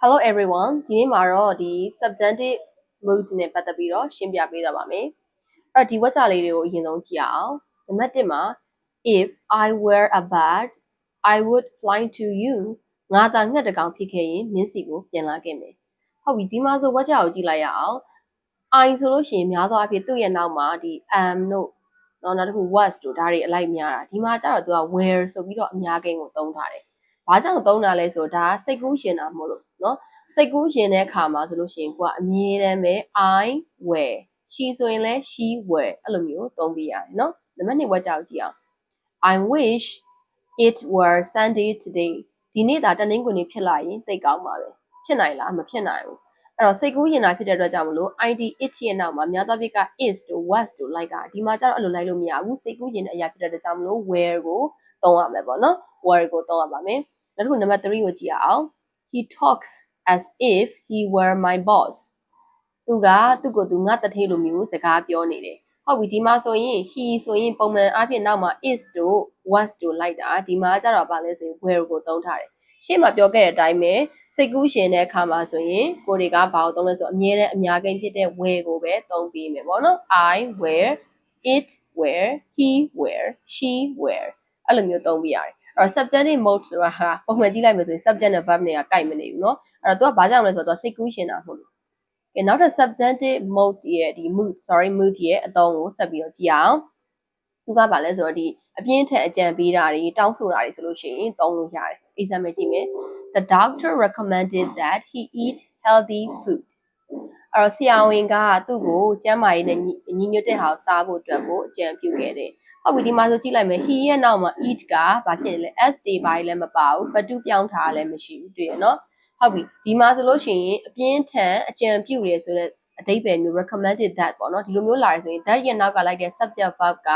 Hello everyone ဒီနေ့မှာတော့ဒီ subjunctive mood နဲ့ပတ်သက်ပြီးတော့ရှင်းပြပေးသွားပါမယ်။အဲ့တော့ဒီဝါကျလေးတွေကိုအရင်ဆုံးကြည့်အောင်။နံပါတ်1မှာ if I were a bird I would fly to you ငါသာငှက်တစ်ကောင်ဖြစ်ခဲ့ရင်မင်းစီကိုပြန်လာခဲ့မယ်။ဟုတ်ပြီဒီမှာဆိုဝါကျကိုကြည့်လိုက်ရအောင်။ I ဆိုလို့ရှိရင်များသောအားဖြင့်သူ့ရဲ့နောက်မှာဒီ am တို့နောက်တစ်ခု was တို့ဒါတွေအလိုက်များတာဒီမှာကျတော့သူက were ဆိုပြီးတော့အများကိန်းကိုသုံးထားတယ်။ဘာကြောင့်သုံးတာလဲဆိုတော့ဒါစိတ်ကူးရှင်တာမို့လို့နော်စိတ်ကူးရှင်တဲ့အခါမှာဆိုလို့ရှိရင်ကိုကအမြဲတမ်းပဲ I were she ဆိုရင်လည်း she were အဲ့လိုမျိုးသုံးပြရတယ်နော်နံပါတ်2ဝက်ကြောက်ကြည့်အောင် I wish it were Sunday today ဒီနေ့ဒါတနင်္ဂနွေဖြစ်လာရင်သိကောင်းပါပဲဖြစ်နိုင်လားမဖြစ်နိုင်ဘူးအဲ့တော့စိတ်ကူးရင်တာဖြစ်တဲ့အတွက်ကြောင့်မလို့ id it ရဲ့နောက်မှာများသောအားဖြင့်က is တို့ was တို့လိုက်တာဒီမှာကျတော့အဲ့လိုလိုက်လို့မရဘူးစိတ်ကူးရင်တဲ့အရာဖြစ်တဲ့အတွက်ကြောင့်မလို့ were ကိုသုံးရမယ်ပေါ့နော် were ကိုသုံးရပါမယ်နောက်တစ်ခုနံပါတ်3ကိုကြည့်အောင် he talks as if he were my boss သူကသူ့ကိုသူငါတထေးလိုမျိုးစကားပြောနေတယ်ဟုတ်ပြီဒီမှာဆိုရင် he ဆိုရင်ပုံမှန်အားဖြင့်နောက်မှာ is တို့ was တို့လိုက်တာဒီမှာကျတော့ဗာလဲဆိုရင် were ကိုသုံးထားတယ်ရှေ့မှာပြောခဲ့တဲ့အတိုင်းပဲစိတ်ကူးရှင်တဲ့အခါမှာဆိုရင်ကိုတွေကဘာကိုသုံးလဲဆိုအမြဲတမ်းအများကိန်းဖြစ်တဲ့ were ကိုပဲသုံးပေးမယ်ပေါ့နော် I were it were he were she were အဲ့လိုမျိုးသုံးပြရတယ်အဲ့တော့ subjunctive mode ဆိုတာဟာပုံမှန်ကြည့်လိုက်မယ်ဆိုရင် subject နဲ့ verb နဲ့ကကိုက်မနေဘူးเนาะအဲ့တော့ तू ကဘာကြောင့်လဲဆိုတော့ तू စိတ်ကူးရှင်တာမဟုတ်လို့ကဲနောက်ထပ် subjunctive mode ရဲ့ဒီ mood ရဲ့အသုံးကိုဆက်ပြီးတော့ကြည့်အောင် သူကဘာလဲဆိုတော့ဒီအပြင်းထန်အကြံပေးတာတွေတောင်းဆိုတာတွေဆိုလို့ရှိရင်သုံးလို့ရတယ် example ကြည့်မယ် The doctor recommended that he eat healthy food အဲ့တော့ဆရာဝန်ကသူ့ကိုကျန်းမာရေးနဲ့ညီညွတ်တဲ့ဟာကိုစားဖို့အတွက်ကိုအကြံပြုခဲ့တယ်ဟုတ်ပြီဒီမှာဆိုကြည့်လိုက်မယ် he ရဲ့နောက်မှာ eat ကဘာဖြစ်လဲ s တွေဘာတွေလည်းမပါဘူး but ပြောင်းထားလည်းမရှိဘူးတွေ့ရနော်ဟုတ်ပြီဒီမှာဆိုလို့ရှိရင်အပြင်းထန်အကြံပြုတယ်ဆိုတဲ့အဓိပ္ပာယ်မျိုး recommended that ပေါ့နော်ဒီလိုမျိုးလာရဆိုရင် that ရဲ့နောက်ကလိုက်တဲ့ subject verb က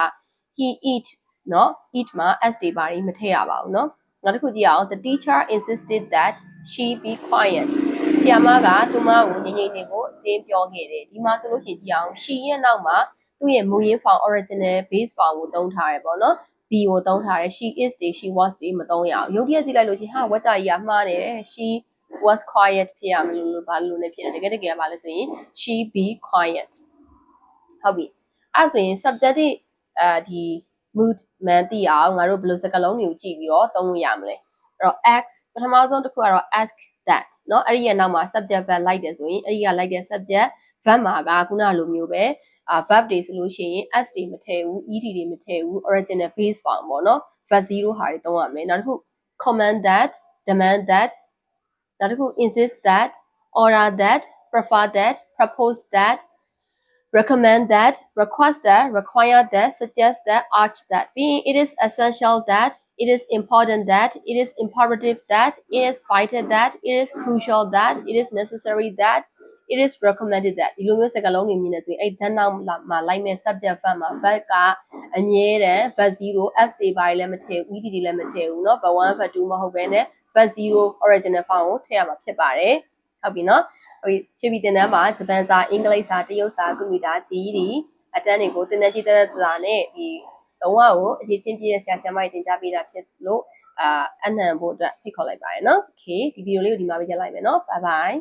he eat နော် eat မှာ s တွေဘာတွေမထည့်ရပါဘူးနော်နောက်တစ်ခုကြည့်အောင် the teacher insisted that she be quiet ဆရာမကသူမကိုငြိမ်ငြိမ်နေဖို့အတင်းပြောခဲ့တယ်ဒီမှာဆိုလို့ရှိရင်ကြည့်အောင် she ရဲ့နောက်မှာသူ့ရဲ့မူရင်း form original base form ကိုသုံးထားရပေါ့နော် be ကိုသုံးထားတယ် she is တွေ she was တွေမသုံးရအောင်ရုပ်တရက်ကြည့်လိုက်လို့ရှိရင်ဟာဝက်ကြကြီးကမှားနေတယ် she was quiet ဖြစ်ရမလို့ဘာလို့လဲဖြစ်တယ်တကယ်ကဘာလဲဆိုရင် she be quiet ဟုတ်ပြီအဲ့ဆိုရင် subjunctive ဒီ mood မှန်သိအောင်ငါတို့ဘယ်လိုစကားလုံးတွေကိုကြည့်ပြီးတော့သုံးလို့ရမလဲအဲ့တော့ ask ပထမဆုံးတစ်ခုကတော့ ask that เนาะအဲ့ဒီရဲ့နောက်မှာ subject verb လိုက်တယ်ဆိုရင်အဲ့ဒီကလိုက်တဲ့ subject verb မှာကခုနလိုမျိုးပဲverb တွေဆိုလို့ရှိရင် s တွေမထည့်ဘူး ed တွေမထည့်ဘူး original base form ပေါ့เนาะ verb 0ဟာတွေသုံးရမယ်နောက်တစ်ခု command that demand that နောက်တစ်ခု insist that order that prefer that propose that recommend that, request that, require that, suggest that, urge that. Being it is essential that, it is important that, it is imperative that, it is vital that, it is crucial that, it is necessary that, it is recommended that. ဒီလိုမျိုးစကားလုံးတွေမြင်နေဆိုရင်အဲ့ဒါနောက်မှာလိုက်မဲ့ subject verb မှာ verb ကအမြဲတမ်း verb 0 s တွေဘာတွေလည်းမထည့်ဘူး ed တွေလည်းမထည့်ဘူးเนาะ verb 1 verb 2မဟုတ်ဘဲနဲ့ verb 0 original form ကိုထည့်ရမှာဖြစ်ပါတယ်ဟုတ်ပြီเนาะချစ်ပြီးတင်တန်းမှာဂျပန်စာအင်္ဂလိပ်စာတရုတ်စာကွန်ပျူတာကြီးဒီအတန်းတွေကိုတင်တန်းကြည့်တဲ့စာနဲ့ဒီလုံးဝကိုအရေးချင်းပြည့်တဲ့ဆရာဆရာမတွေတင် जा ပေးတာဖြစ်လို့အနံဖို့အတွက်ဖိတ်ခေါ်လိုက်ပါတယ်เนาะ Okay ဒီဗီဒီယိုလေးကိုဒီမှာပဲရပ်လိုက်မယ်เนาะ Bye bye